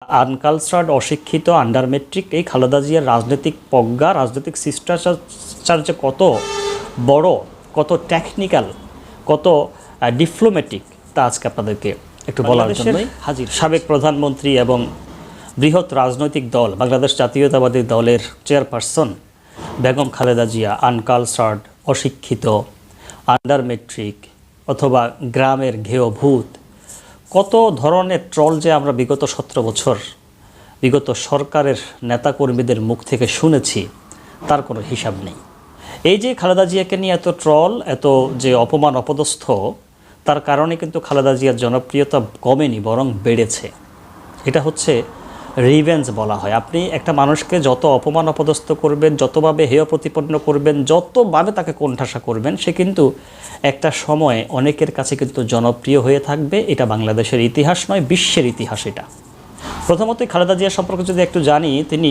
Uncultured, অশিক্ষিত, under matric এই খালেদা জিয়ার রাজনৈতিক প্রজ্ঞা, রাজনৈতিক শিষ্টাচার যে কত বড়, কত টেকনিক্যাল, কত ডিপ্লোম্যাটিক, তা আজকে আপনাদেরকে একটু বলার জন্যই হাজির। সাবেক প্রধানমন্ত্রী এবং বৃহৎ রাজনৈতিক দল বাংলাদেশ জাতীয়তাবাদী দলের চেয়ারপারসন বেগম খালেদা জিয়া আনকালচার্ড, অশিক্ষিত, আন্ডার মেট্রিক অথবা গ্রামের ঘেয় ভূত, কত ধরনের ট্রল যে আমরা বিগত 17 বছর বিগত সরকারের নেতাকর্মীদের মুখ থেকে শুনেছি, তার কোনো হিসাব নেই। এই যে খালেদা জিয়াকে নিয়ে এত ট্রল, এত যে অপমান অপদস্থ, তার কারণে কিন্তু খালেদা জিয়ার জনপ্রিয়তা কমেনি, বরং বেড়েছে। এটা হচ্ছে রিভেঞ্জ বলা হয়। আপনি একটা মানুষকে যত অপমান অপদস্থ করবেন, যতভাবে হেয় প্রতিপন্ন করবেন, যতভাবে তাকে কোণঠাসা করবেন, সে কিন্তু একটা সময় অনেকের কাছে কিন্তু জনপ্রিয় হয়ে থাকবে। এটা বাংলাদেশের ইতিহাস নয়, বিশ্বের ইতিহাস এটা। প্রথমতই খালেদা জিয়া সম্পর্কে যদি একটু জানি, তিনি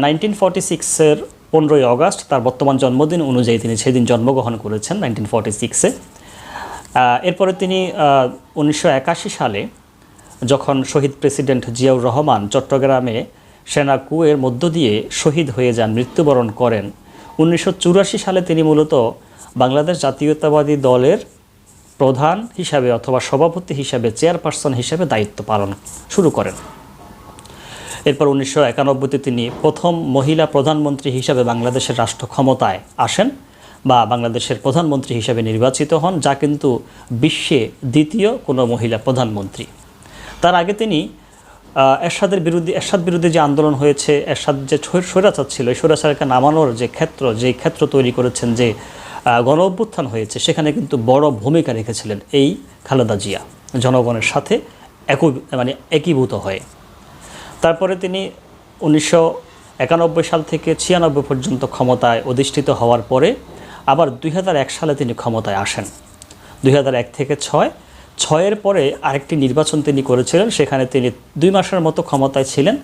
1946-এর 15ই আগস্ট তার বর্তমান জন্মদিন অনুযায়ী তিনি সেদিন জন্মগ্রহণ করেছেন 1946-এ। এরপরে তিনি 1981 সালে যখন শহীদ প্রেসিডেন্ট জিয়াউর রহমান চট্টগ্রামে সেনা কুয়ের মধ্য দিয়ে শহীদ হয়ে যান, মৃত্যুবরণ করেন, 1984 সালে তিনি মূলত বাংলাদেশ জাতীয়তাবাদী দলের প্রধান হিসাবে অথবা সভাপতি হিসাবে, চেয়ারপারসন হিসাবে দায়িত্ব পালন শুরু করেন। এরপর 1991-তে তিনি প্রথম মহিলা প্রধানমন্ত্রী হিসাবে বাংলাদেশের রাষ্ট্র ক্ষমতায় আসেন বা বাংলাদেশের প্রধানমন্ত্রী হিসাবে নির্বাচিত হন, যা কিন্তু বিশ্বে দ্বিতীয় কোনো মহিলা প্রধানমন্ত্রী। তার আগে তিনি এরশাদ বিরুদ্ধে যে আন্দোলন হয়েছে, এরশাদ যে স্বৈরাচার ছিল, এই স্বৈরাচারকে নামানোর যে ক্ষেত্র তৈরি করেছেন, যে গণ অভ্যুত্থান হয়েছে, সেখানে কিন্তু বড় ভূমিকা রেখেছিলেন এই খালেদা জিয়া, জনগণের সাথে একীভূত হয়ে। তারপরে তিনি 1991 সাল থেকে 96 পর্যন্ত ক্ষমতায় অধিষ্ঠিত হওয়ার পরে আবার 2001 সালে তিনি ক্ষমতায় আসেন। 2001 থেকে 6-এর পরে আরেকটি নির্বাচন তিনি করেছিলেন, সেখানে তিনি 2 মাসের মতো ক্ষমতায় ছিলেন।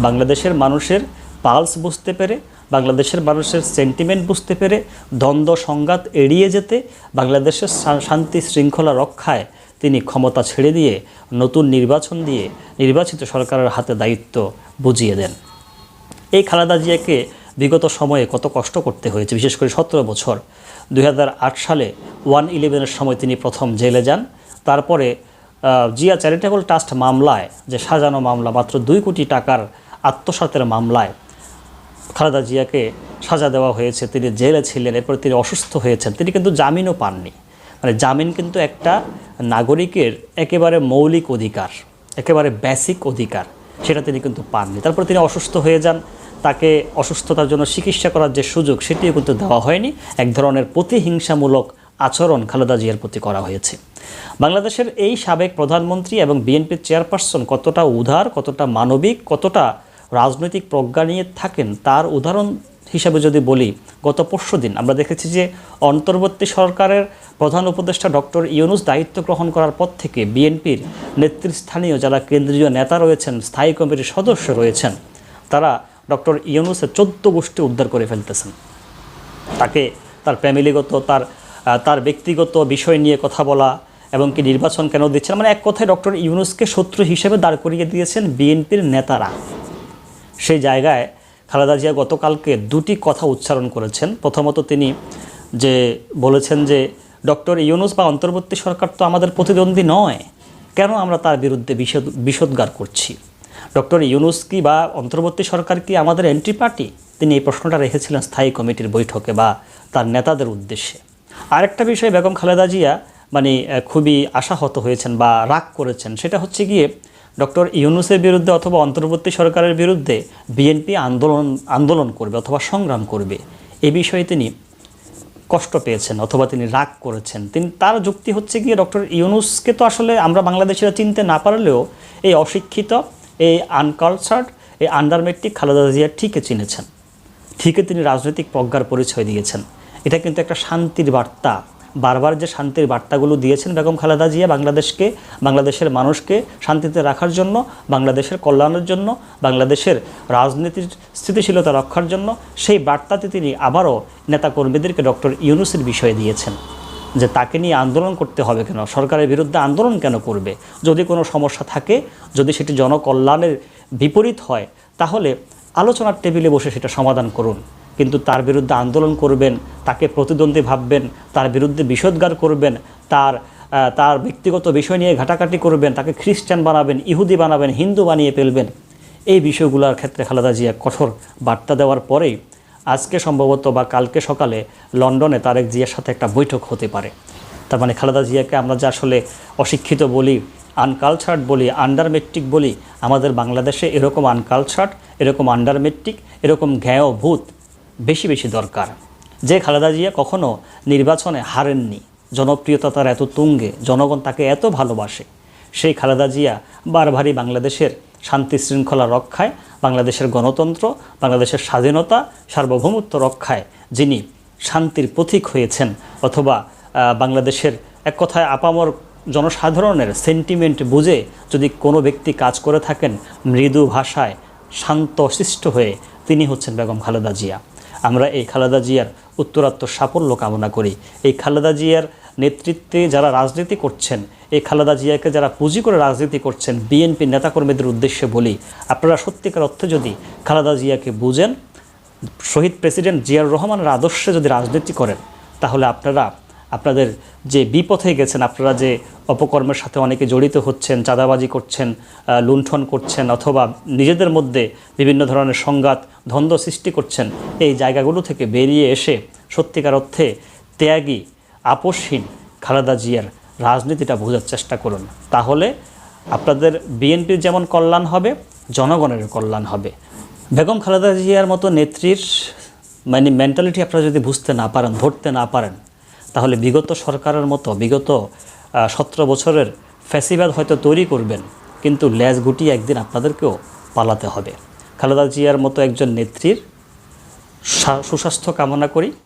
বাংলাদেশের মানুষের পালস বুঝতে পেরে, বাংলাদেশের মানুষের সেন্টিমেন্ট বুঝতে পেরে, দ্বন্দ্ব সংঘাত এড়িয়ে যেতে, বাংলাদেশের শান্তি শৃঙ্খলা রক্ষায় তিনি ক্ষমতা ছেড়ে দিয়ে নতুন নির্বাচন দিয়ে নির্বাচিত সরকারের হাতে দায়িত্ব বুঝিয়ে দেন। এই খালেদা জিয়াকে বিগত সময়ে কত কষ্ট করতে হয়েছে, বিশেষ করে 17 বছর। 2008 সালে 1/11-এর সময় তিনি প্রথম জেলে যান। তারপরে জিয়া চ্যারিটেবল ট্রাস্ট মামলায়, যে সাজানো মামলা, মাত্র 2 কোটি টাকার আত্মসাতের মামলায় খালেদা জিয়াকে সাজা দেওয়া হয়েছে, তিনি জেলে ছিলেন। এরপর তিনি অসুস্থ হয়েছেন, তিনি কিন্তু জামিনও পাননি। জামিন কিন্তু একটা নাগরিকের একেবারে মৌলিক অধিকার, একেবারে বেসিক অধিকার, সেটা তিনি কিন্তু পাননি। তারপর তিনি অসুস্থ হয়ে যান, তাকে অসুস্থতার জন্য চিকিৎসা করার যে সুযোগ, সেটিও কিন্তু দেওয়া হয়নি। এক ধরনের প্রতিহিংসামূলক আচরণ খালেদা জিয়ার প্রতি করা হয়েছে। বাংলাদেশের এই সাবেক প্রধানমন্ত্রী এবং বিএনপির চেয়ারপারসন কতটা উদার, কতটা মানবিক, কতটা রাজনৈতিক প্রজ্ঞা নিয়ে থাকেন, তার উদাহরণ হিসাবে যদি বলি, গত পরশুদিন আমরা দেখেছি যে অন্তর্বর্তী সরকারের প্রধান উপদেষ্টা ডক্টর ইউনূস দায়িত্ব গ্রহণ করার পর থেকে বিএনপির নেতৃস্থানীয় যারা কেন্দ্রীয় নেতা রয়েছেন, স্থায়ী কমিটির সদস্য রয়েছেন, তারা ডক্টর ইউনূসের 14 গোষ্ঠী উদ্ধার করে ফেলতেছেন। তাকে তার ফ্যামিলিগত, তার ব্যক্তিগত বিষয় নিয়ে কথা বলা, এবং কি নির্বাচন কেন দিচ্ছেন, এক কথায় ডক্টর ইউনূসকে শত্রু হিসেবে দাঁড় করিয়ে দিয়েছেন বিএনপির নেতারা। সেই জায়গায় খালেদা জিয়া গতকালকে 2টি কথা উচ্চারণ করেছেন। প্রথমত তিনি যে বলেছেন যে ডক্টর ইউনূস বা অন্তর্বর্তী সরকার তো আমাদের প্রতিদ্বন্দ্বী নয়, কেন আমরা তার বিরুদ্ধে বিষোদ্গার করছি? ডক্টর ইউনূস কি বা অন্তর্বর্তী সরকার কি আমাদের এন্ট্রি পার্টি? তিনি এই প্রশ্নটা রেখেছিলেন স্থায়ী কমিটির বৈঠকে বা তার নেতাদের উদ্দেশ্যে। আরেকটা বিষয় বেগম খালেদা জিয়া খুবই আশাহত হয়েছেন বা রাগ করেছেন, সেটা হচ্ছে গিয়ে ডক্টর ইউনূসের বিরুদ্ধে অথবা অন্তর্বর্তী সরকারের বিরুদ্ধে বিএনপি আন্দোলন করবে অথবা সংগ্রাম করবে, এ বিষয়ে তিনি কষ্ট পেয়েছেন অথবা তিনি রাগ করেছেন। তার যুক্তি হচ্ছে গিয়ে ডক্টর ইউনূসকে তো আসলে আমরা বাংলাদেশিরা চিনতে না পারলেও এই অশিক্ষিত, এই আনকালচার্ড, এই আন্ডার মেট্রিক খালেদা জিয়া ঠিকই চিনেছেন, ঠিকই তিনি রাজনৈতিক প্রজ্ঞার পরিচয় দিয়েছেন। এটা কিন্তু একটা শান্তির বার্তা। বারবার যে শান্তির বার্তাগুলো দিয়েছেন বেগম খালেদা জিয়া বাংলাদেশের মানুষকে শান্তিতে রাখার জন্য, বাংলাদেশের কল্যাণের জন্য, বাংলাদেশের রাজনীতির স্থিতিশীলতা রক্ষার জন্য, সেই বার্তাতে তিনি আবারও নেতাকর্মীদেরকে ডক্টর ইউনূসের বিষয়ে দিয়েছেন যে তাকে নিয়ে আন্দোলন করতে হবে কেন, সরকারের বিরুদ্ধে আন্দোলন কেন করবে, যদি কোনো সমস্যা থাকে, যদি সেটি জনকল্যাণের বিপরীত হয় তাহলে আলোচনার টেবিলে বসে সেটা সমাধান করুন। কিন্তু তার বিরুদ্ধে আন্দোলন করবেন, তাকে প্রতিদ্বন্দ্বী ভাববেন, তার বিরুদ্ধে বিষোদ্গার করবেন, তার ব্যক্তিগত বিষয় নিয়ে ঘাটাঘাটি করবেন, তাকে খ্রিস্টান বানাবেন, ইহুদি বানাবেন, হিন্দু বানিয়ে ফেলবেন, এই বিষয়গুলোর ক্ষেত্রে খালেদা জিয়া কঠোর বার্তা দেওয়ার পরেই আজকে সম্ভবত বা কালকে সকালে লন্ডনে তারেক জিয়ার সাথে একটা বৈঠক হতে পারে। তার মানে খালেদা জিয়াকে আমরা যে আসলে অশিক্ষিত বলি, আনকালচার্ড বলি, আন্ডার মেট্রিক বলি, আমাদের বাংলাদেশে এরকম আনকালচার্ড, এরকম আন্ডার মেট্রিক, এরকম জ্ঞেয়ভূত বেশি বেশি দরকার। যে খালেদা জিয়া কখনো নির্বাচনে হারেননি, জনপ্রিয়তা তার এত তুঙ্গে, জনগণ তাকে এত ভালোবাসে, সেই খালেদা জিয়া বারবারই বাংলাদেশের শান্তি শৃঙ্খলা রক্ষায়, বাংলাদেশের গণতন্ত্র, বাংলাদেশের স্বাধীনতা, সার্বভৌমত্ব রক্ষায় যিনি শান্তির পথিক হয়েছেন, অথবা বাংলাদেশের এক কথায় আপামর জনসাধারণের সেন্টিমেন্ট বুঝে যদি কোনো ব্যক্তি কাজ করে থাকেন মৃদু ভাষায় শান্ত শিষ্ট হয়ে, তিনি হচ্ছেন বেগম খালেদা জিয়া। আমরা এই খালেদা জিয়ার উত্তরাত্তর সাফল্য কামনা করি। এই খালেদা জিয়ার নেতৃত্বে যারা রাজনীতি করছেন, এই খালেদা জিয়াকে যারা পুঁজি করে রাজনীতি করছেন, বিএনপি নেতাকর্মীদের উদ্দেশ্যে বলি, আপনারা সত্যিকার অর্থে যদি খালেদা জিয়াকে বুঝেন, শহীদ প্রেসিডেন্ট জিয়াউর রহমানের আদর্শে যদি রাজনীতি করেন, তাহলে আপনাদের যে বিপথে গেছেন, আপনারা যে অপকর্মের সাথে অনেকে জড়িত হচ্ছেন, চাঁদাবাজি করছেন, লুণ্ঠন করছেন, অথবা নিজেদের মধ্যে বিভিন্ন ধরনের সংঘাত দ্বন্দ্ব সৃষ্টি করছেন, এই জায়গাগুলো থেকে বেরিয়ে এসে সত্যিকার অর্থে ত্যাগী, আপোষহীন খালেদা জিয়ার রাজনীতিটা বোঝার চেষ্টা করুন। তাহলে আপনাদের বিএনপির যেমন কল্যাণ হবে, জনগণের কল্যাণ হবে। বেগম খালেদা জিয়ার মতো নেত্রীর মেন্টালিটি আপনারা যদি বুঝতে না পারেন, ধরতে না পারেন, তাহলে বিগত সরকারের মতো বিগত 17 বছরের ফ্যাসিবাদ হয়তো তৈরি করবেন, কিন্তু লেজ গুটিয়ে একদিন আপনাদেরকেও পালাতে হবে। খালেদা জিয়ার মতো একজন নেত্রীর সুস্বাস্থ্য কামনা করি।